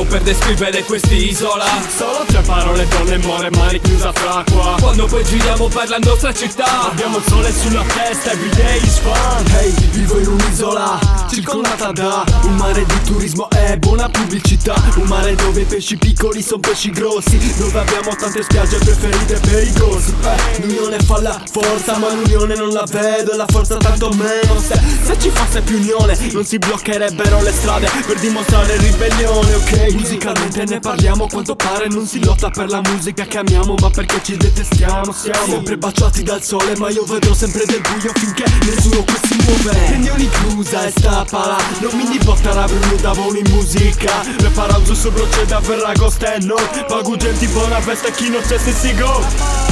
poco per descrivere quest'isola. Solo tre parole, donne, more, mare chiusa fra qua. Quando poi giriamo per la nostra città, abbiamo il sole sulla testa, everyday is fun. Hey, vivo in un'isola circondata da un mare di turismo e buona pubblicità. Un mare dove i pesci piccoli son pesci grossi, dove abbiamo tante spiagge preferite per i corsi. L'unione fa la forza, ma l'unione non la vedo, la forza tanto meno. Se ci fosse più unione non si bloccherebbero le strade per dimostrare ribellione, ok? Musicalmente ne parliamo, quanto pare non si lotta per la musica che amiamo, ma perché ci detestiamo. Siamo sempre baciati dal sole, ma io vedo sempre del buio finché nessuno qui si muove. Tendioni chiusa e stappala, non mi portare Bruno Davone in musica. Prepara un giusto proceda per agosto e no pagu gente buona festa, chi non c'è se si go.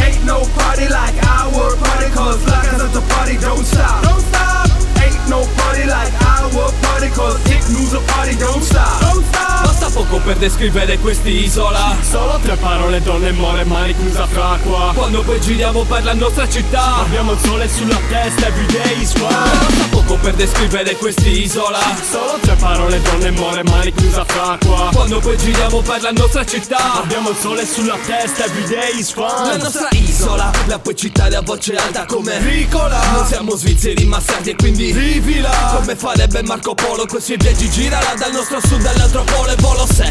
Ain't no party like our party, cause like us the party don't stop. Don't stop. Ain't no party like our party, cause it moves the party don't stop. Don't stop. Basta poco per descrivere quest'isola. Solo tre parole, donne, more, mare chiusa fra qua. Quando poi giriamo per la nostra città, Abbiamo il sole sulla testa, everyday is fun. basta poco per descrivere quest'isola. Solo tre parole, donne, more, mare chiusa fra qua. Quando poi giriamo per la nostra città, Abbiamo il sole sulla testa, everyday is la fun. nostra isola la puoi citare a voce alta come Ricola. Non siamo svizzeri ma sardi e quindi vivila. Come farebbe Marco Polo coi suoi viaggi, girala dal nostro sud all'altro polo e volo sex.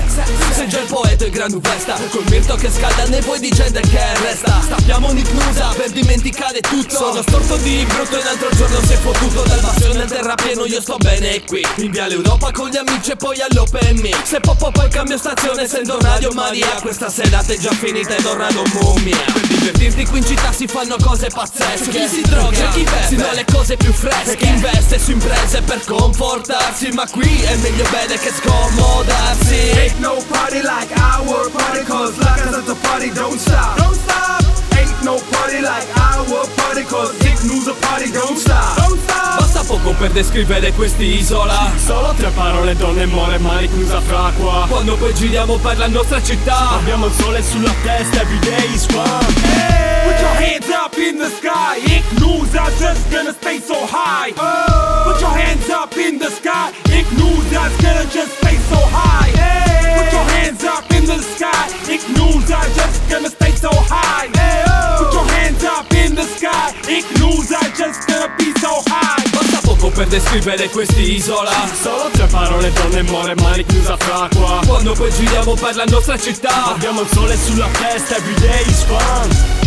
Sei già il poeta e gran festa, col mirto che scalda nei voi di gente che resta. Stappiamo un'ipnusa per dimenticare tutto. Sono storto di brutto e l'altro giorno si è fottuto dal bastione del terrapieno, io sto bene qui in via l'Europa con gli amici e poi all'Open Mic. Se poppo poi cambio stazione sento Radio Maria. Questa serata è già finita ed orrado mummia. Per divertirti qui in città si fanno cose pazzesche. Chi si droga, c'è chi beve, si dà le cose più fresche. Chi investe su imprese per confortarsi, ma qui è meglio bere che scomodarsi. Ain't no party like our party, cause like us the party don't stop. Don't stop. Ain't no party like our party, cause it moves the party don't stop. Don't stop. Basta poco per descrivere quest'isola. Solo tre parole, donne, more, mare chiusa fra qua. Quando poi giriamo per la nostra città, Abbiamo il sole sulla testa, everyday is fun. Put your hands up in the sky. Ignoos are just gonna stay so high. Put your hands up in the sky. Ignoos are gonna just stay so high. Put your hands up in the sky. Ignoos are just gonna stay so high. Put your hands up in the sky. Ignoos are just gonna be so high. basta poco per descrivere quest'isola. Solo tre parole, donne, more, mare chiusa fra qua. Quando poi giriamo per la nostra città, Abbiamo il sole sulla testa, everyday is fun.